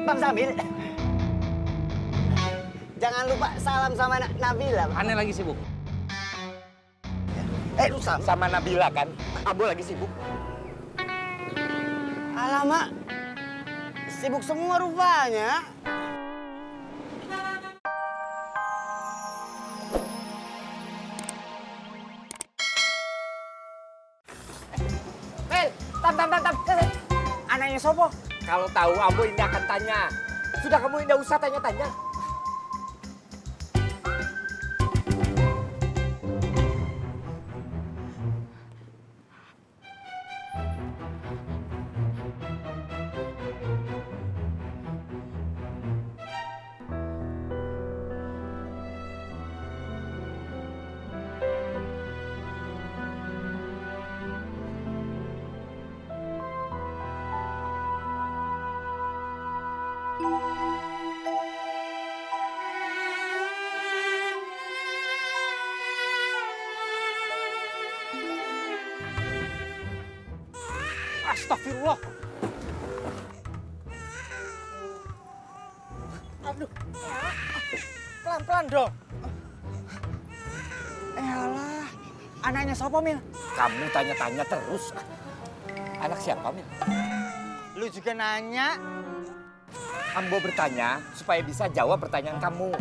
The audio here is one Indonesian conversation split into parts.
Bang Sambil, jangan lupa salam sama Nabila. Aneh lagi sibuk. Lu Sama Nabila kan? Ambo lagi sibuk. alamak, sibuk semua rupanya. Mel, tam. Anaknya sopo? Kalau tahu Ambo ini akan tanya. Sudah kamu tidak usah tanya-tanya. Astagfirullah. Aduh, pelan-pelan dong. Alah, anaknya sopo, Mil? Kamu tanya-tanya terus. Anak siapa, Mil? Lu juga nanya. Ambo bertanya supaya bisa jawab pertanyaan kamu.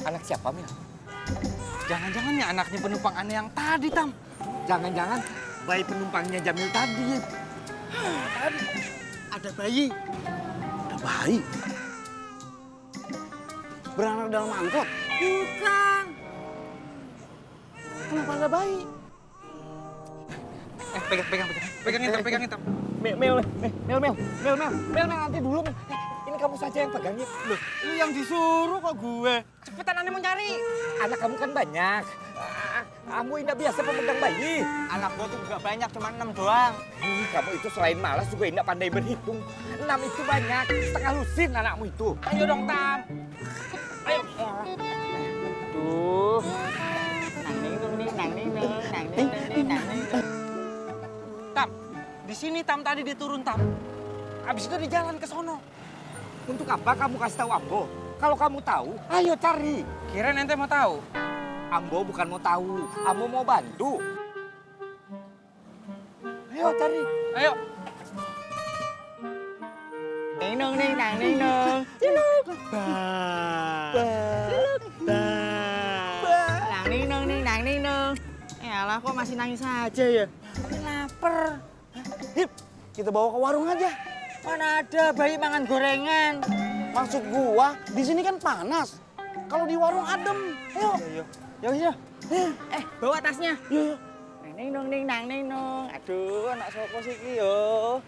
Anak siapa, Mil? Jangan-jangan ya anaknya penumpang aneh yang tadi, Tam. Jangan-jangan bayi penumpangnya Jamil tadi. Ada bayi. Ada bayi. Beranak dalam angkot. Bukan. Kenapa ada bayi? Pegangin, Tam. Mel, nanti dulu, Mel. Ini kamu saja yang pegangnya. Loh, Lu yang disuruh kok gue. Cepetan aneh mau nyari. anak kamu kan banyak. Kamu tidak biasa pemegang bayi. Anak gua tuh gak banyak, cuma 6 doang. Kamu itu selain malas juga tidak pandai berhitung. 6 itu banyak. Setengah lusin anakmu itu. Ayo dong, Tam. Ayo. Tuh. Nang. Tam, di sini Tam tadi dia turun, Tam. Habis itu dia jalan ke sono. Untuk apa kamu kasih tahu Ambo? Kalau kamu tahu, ayo cari. Kirain ente mau tahu. Ambo bukan mau tahu, Ambo mau bantu. Ayo cari. Ayo. Nang. Nang. Alah, kok masih nangis aja ya? Mungkin lapar. Hip, kita bawa ke warung aja. Mana ada bayi mangan gorengan. Maksud gua, di sini kan panas. Kalau di warung adem. Ayo. Ya. Bawa tasnya. Yo. Nang. Aduh, anak sopo sih ki yo.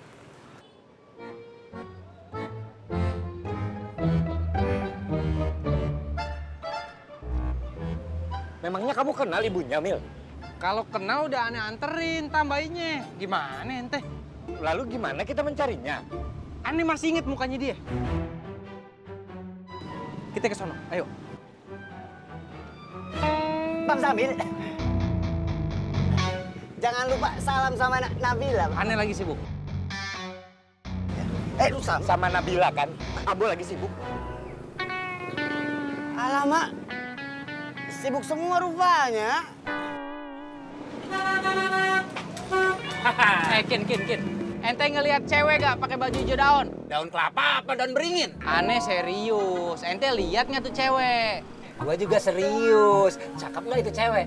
Memangnya kamu kenal ibunya, Mil? Kalau kenal udah aneh anterin Tam bayinya. Gimana ente? Lalu gimana kita mencarinya? Aneh masih inget mukanya dia. Kita ke sono, ayo. Bang Sambil, jangan lupa salam sama Nabila. Aneh lagi sibuk. Lu sama. Sama Nabila kan? Ambo lagi sibuk. Alamak, sibuk semua rupanya. Kin. Ente ngelihat cewek gak pakai baju hijau daun? Daun kelapa apa daun beringin? Aneh serius. Ente lihat nggak tuh cewek? Gua juga serius. Cakep nggak itu cewek?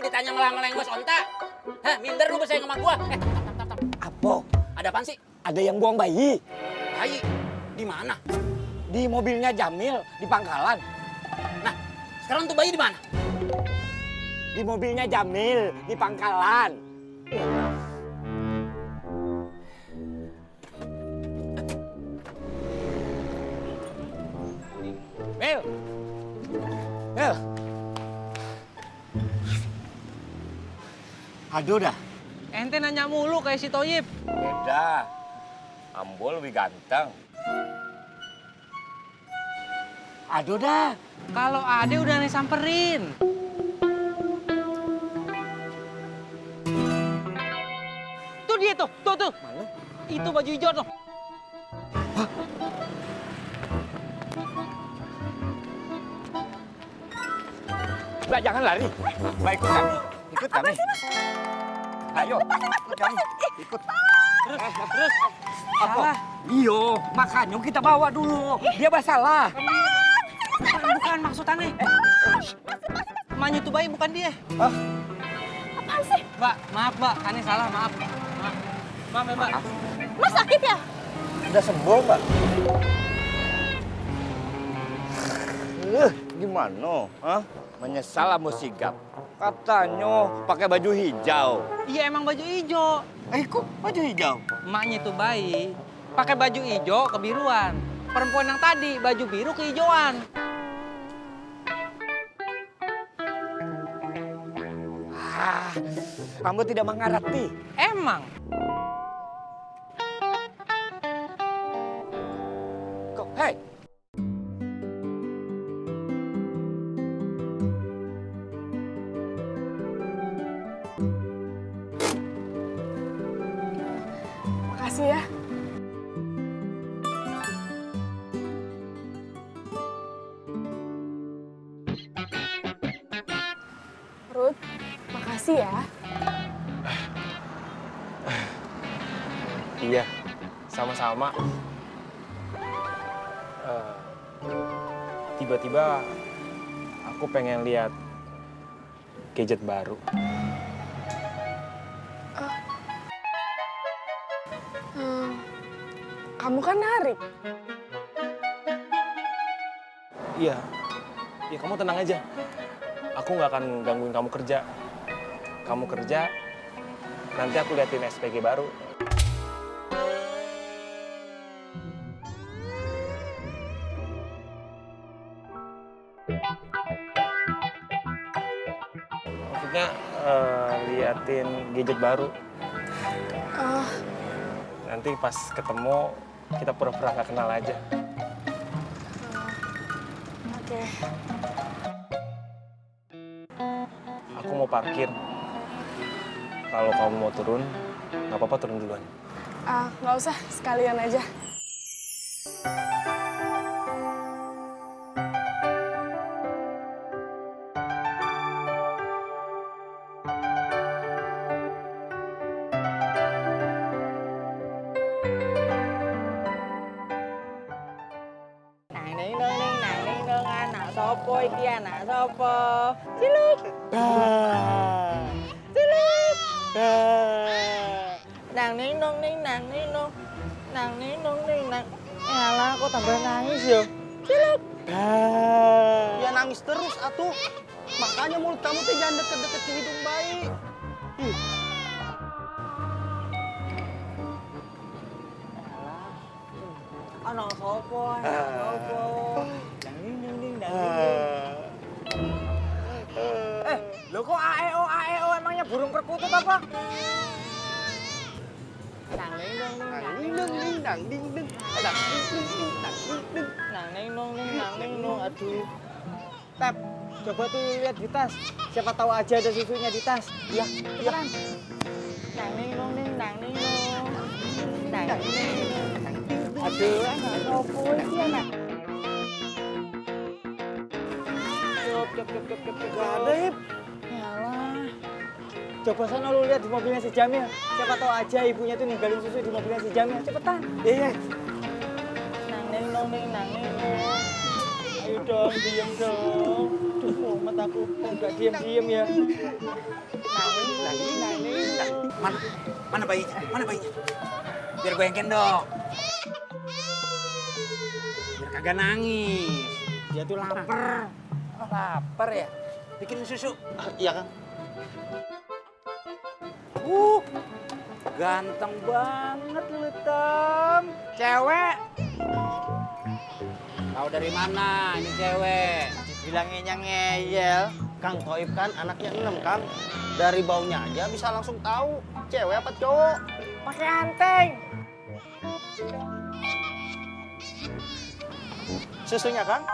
Ditanya ngelang-ngelengos onta. Hah, minder lu bersaing sama gua. Tap. Apa? Ada apaan sih? Ada yang buang bayi. Bayi. Di mana? Di mobilnya Jamil, di pangkalan. Nah, sekarang tuh bayi di mana? Di mobilnya Jamil, di pangkalan. Mil! Aduh dah. Ente nanya mulu kayak si Toyib. Beda. Ambo lebih ganteng. Aduh dah. Kalau Ade udah aneh samperin. Tuh dia tuh, tuh. Mana? Itu baju hijau tuh. Mbak, jangan lari. Mbak, ikut kami. Ikut kami. Ayo, ikut kami. Ikut. Terus. Apa? Salah. Iyo, makanya kita bawa dulu. Dia masalah. Bukan maksudnya. Emaknya tuh bayi bukan dia. Apaan sih? Mbak, maaf Mbak, Kani salah, maaf. Maaf ya Mbak. Mas sakit ya? Udah sembuh, Mbak. Gimana? Hah? Menyesal mau sigap. Katanya pakai baju hijau. Iya emang baju hijau. Kok baju hijau? Emaknya tuh bayi pakai baju hijau kebiruan. Perempuan yang tadi baju biru kehijauan. Kamu tidak mengerti. Emang. Kok, hei. Makasih ya. Ruth, makasih ya. Iya, sama-sama. Tiba-tiba aku pengen lihat gadget baru. Kamu kan narik. Iya, ya kamu tenang aja. Aku nggak akan gangguin kamu kerja. Kamu kerja, nanti aku liatin SPG baru. Maksudnya liatin gadget baru. Oh, Nanti pas ketemu, kita pura-pura nggak kenal aja. oke. Aku mau parkir. Kalau kamu mau turun, nggak apa-apa turun duluan. Nggak usah, sekalian aja. Anak sopo iki anak sopo? Ciluk. Ciluk. Nang ning nong ning nang ning nong. Nang ning nong ning nang. Alah kok tambah nangis ya? Ciluk. Ya nangis terus atuh. Makanya mulut kamu tuh jangan deket-deket ke hidung bayi. Anak sopo? Anak sopo? Nang ning nong ning nang ning nong. Lo kok AEO emangnya burung perkutut apa? Nang ning nong ning nang ning nong ning nang ding ding. Nang ding ding ding nang ding ding. Nang ning nong ning nang ning nong. Aduh. Tep, coba tuh lihat di tas. Siapa tahu aja ada susunya di tas. Ya, cepetan. Nang ning nong ning nang ning nong. Nang ning nong. Aduh, anak sopo iki anak. Cep. Gak ada, Ip. Yalah. Coba sana lu lihat di mobilnya si Jamil. Siapa tahu aja ibunya tuh ninggalin susu di mobilnya si Jamil. Cepetan. Iya. Nang ning nong ning nang ning nong. Ayo dong, diem dong. Duh, mumet aku. Kok nggak diem-diem ya? Nang ning nang ning nang ning nang. Mana bayinya? Mana bayinya? Biar gue yang gendong. Biar kagak nangis. Dia tuh lapar. Lapar ya? Bikin susu. Iya, Kang. Ganteng banget lu, Tem. Cewek. Tahu dari mana ini cewek? Bilangnya ngeyel. Kang Toib kan anaknya 6, Kang. Dari baunya aja bisa langsung tahu cewek apa cowok. Pakai anteng. Susunya, Kang?